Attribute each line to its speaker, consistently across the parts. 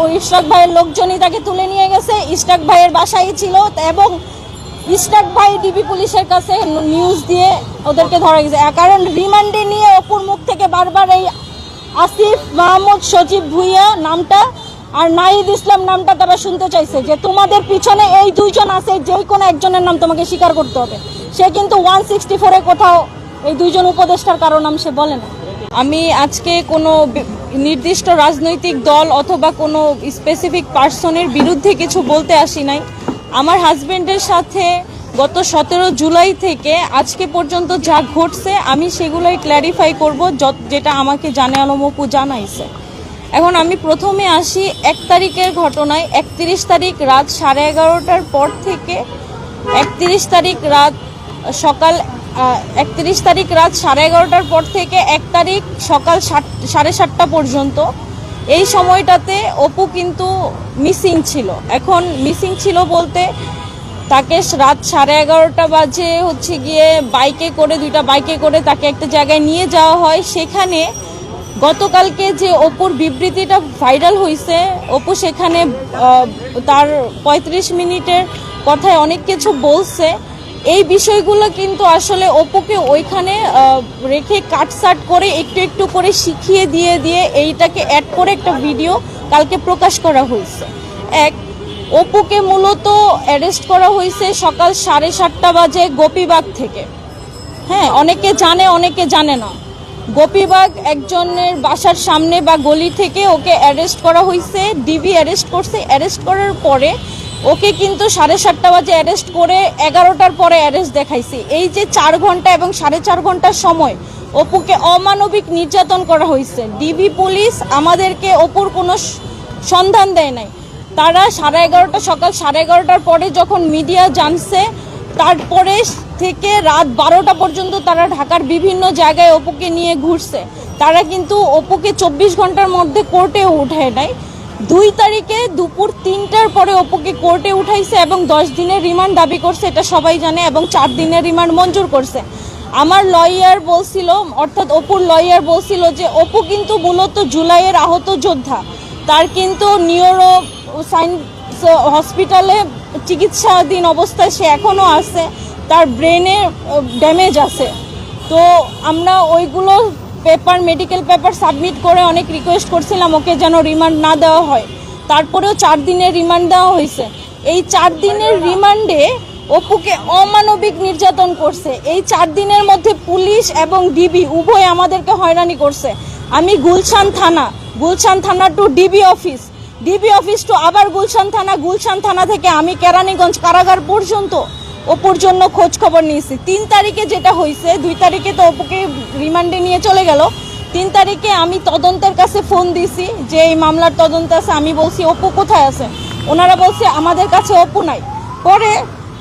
Speaker 1: ওই ইশরাক ভাইয়ের লোকজনই তাকে তুলে নিয়ে গেছে, ইশরাক ভাইয়ের বাসায় ছিল এবং ইশরাক ভাই ডিবি পুলিশের কাছে নিউজ দিয়ে ওদেরকে ধরা গেছে। কারণ রিমান্ডে নিয়ে অপুর মুখ থেকে বারবার এই আসিফ মাহমুদ সজীব ভুইয়া নামটা আর নাহিদ ইসলাম নামটা তারা শুনতে চাইছে, যে তোমাদের পিছনে এই দুইজন আছে, যে কোনো একজনের নাম তোমাকে স্বীকার করতে হবে। সে কিন্তু 164-এ কোথাও এই দুইজন উপদেষ্টার কারো নাম সে বলে না। আমি আজকে কোনো নির্দিষ্ট রাজনৈতিক দল অথবা কোনো স্পেসিফিক পার্সনের বিরুদ্ধে কিছু বলতে আসি নাই। আমার হাজবেন্ডের সাথে গত 17 জুলাই থেকে আজকে পর্যন্ত যা ঘটছে আমি সেগুলোই ক্ল্যারিফাই করব, যেটা আমাকে জানে আলম আপু জানাইছে। এখন আমি প্রথমে আসি 1 তারিখের ঘটনায়। 31 তারিখ রাত 11:30টার পর থেকে 31 তারিখ রাত 11:30টার পর থেকে 1 তারিখ সকাল 7:30টা পর্যন্ত এই সময়টাতে অপু কিন্তু মিসিং ছিল। এখন মিসিং ছিল বলতে তাকে রাত 11:30 বাজে হচ্ছে গিয়ে দুইটা বাইকে করে তাকে একটা জায়গায় নিয়ে যাওয়া হয়। সেখানে গতকালকে যে অপুর বিবৃতিটা ভাইরাল হয়েছে, অপু সেখানে তার 35 মিনিটের কথায় অনেক কিছু বলছে। এই বিষয়গুলো কিন্তু আসলে অপুকে ওইখানে রেখে কাটসাট করে একটু একটু করে শিখিয়ে দিয়ে এইটাকে অ্যাড করে একটা ভিডিও কালকে প্রকাশ করা হয়েছে। অপুকে মূলত অ্যারেস্ট করা হয়েছে সকাল 7:30 বাজে গোপীবাগ থেকে। হ্যাঁ, অনেকে জানে অনেকে জানে না। গোপীবাগ একজনের বাসার সামনে বা গলি থেকে ওকে অ্যারেস্ট করা হয়েছে, ডিবি অ্যারেস্ট করছে। অ্যারেস্ট করার পরে ওকে কিন্তু 7:30 বাজে অ্যারেস্ট করে 11টার পরে অ্যারেস্ট দেখাইছে। এই যে 4 ঘন্টা এবং 4.5 ঘন্টার সময় অপুকে অমানবিক নির্যাতন করা হয়েছে। ডিবি পুলিশ আমাদেরকে অপুর কোনো সন্ধান দেয় নাই। তারা সকাল 11:30টার পরে যখন মিডিয়া জানছে, তারপরে থেকে রাত 12টা পর্যন্ত তারা ঢাকার বিভিন্ন জায়গায় অপুকে নিয়ে ঘুরছে। তারা কিন্তু অপুকে 24 ঘন্টার মধ্যে কোর্টে উঠায় নেয়। 2 তারিখে দুপুর 3টার পরে অপুকে কোর্টে উঠাইছে এবং 10 দিনের রিমান্ড দাবি করছে, এটা সবাই জানে, এবং 4 দিনের রিমান্ড মঞ্জুর করছে। আমার লয়ার বলছিল, অর্থাৎ অপুর লয়ার বলছিল যে অপু কিন্তু মূলত জুলাইয়ের আহত যোদ্ধা। তার কিন্তু নিউরো সায়েন্স হসপিটালে চিকিৎসাধীন অবস্থায় সে এখনও আছে, তার ব্রেনে ড্যামেজ আছে। তো আমরা ওইগুলো মেডিকেল পেপার সাবমিট করে অনেক রিকোয়েস্ট করছিলাম ওকে যেন রিমান্ড না দেওয়া হয়। তারপরেও 4 দিনের রিমান্ড দেওয়া হয়েছে। এই 4 দিনের রিমান্ডে অপুকে অমানবিক নির্যাতন করছে। এই 4 দিনের মধ্যে পুলিশ এবং ডিবি উভয় আমাদেরকে হয়রানি করছে। আমি গুলশান থানা টু ডিবি অফিস টু আবার গুলশান থানা থেকে আমি কেরানীগঞ্জ কারাগার পর্যন্ত অপুর জন্য খোঁজ খবর নিয়েছি। 3 তারিখে যেটা হয়েছে, 2 তারিখে তো অপুকে রিমান্ডে নিয়ে চলে গেল। 3 তারিখে আমি তদন্তের কাছে ফোন দিছি যে এই মামলার তদন্ত আছে। আমি বলছি অপু কোথায় আছে, ওনারা বলছে আমাদের কাছে অপু নাই। পরে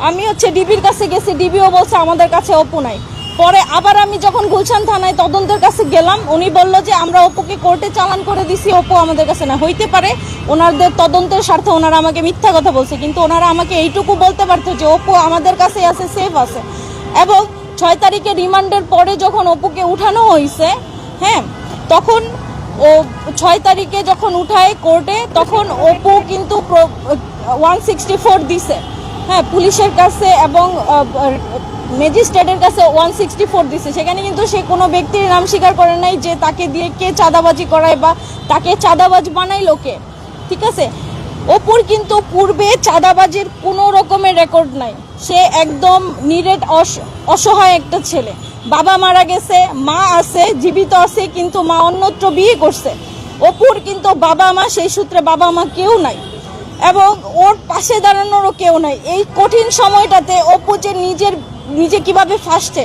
Speaker 1: আমি ডিবির কাছে গেছি, ডিবিও বলছে আমাদের কাছে অপু নাই। পরে আবার আমি যখন গুলশান থানায় তদন্তের কাছে গেলাম, উনি বলল যে আমরা অপুকে কোর্টে চালান করে দিছি, অপু আমাদের কাছে না। হইতে পারে ওনাদের তদন্তের স্বার্থে ওনারা আমাকে মিথ্যা কথা বলছে, কিন্তু ওনারা আমাকে এইটুকু বলতে পারতো যে অপু আমাদের কাছে আছে, সেফ আছে। এবং 6 তারিখে রিমান্ডের পরে যখন অপুকে উঠানো হয়েছে, হ্যাঁ, তখন 6 তারিখে যখন উঠায় কোর্টে, তখন অপু কিন্তু 164 দিছে, হ্যাঁ, পুলিশের কাছে এবং ম্যাজিস্ট্রেটের কাছে 164 দিছে। সেখানে কিন্তু সে কোনো ব্যক্তির নাম স্বীকার করে নাই যে তাকে দিয়ে কে চাঁদাবাজি করায় বা তাকে চাঁদাবাজ বানাইলো কে। ঠিক আছে, অপুর কিন্তু পূর্বে চাঁদাবাজির কোনো রকমের রেকর্ড নাই। সে একদম নিরেট অসহায় একটা ছেলে। বাবা মারা গেছে, মা আছে, জীবিত আছে, কিন্তু মা অন্যত্র বিয়ে করছে। অপুর কিন্তু বাবা মা, সেই সূত্রে বাবা মা কেউ নাই এবং ওর পাশে দাঁড়ানোরও কেউ নাই। এই কঠিন সময়টাতে অপু যে নিজে কিভাবে ফাঁসছে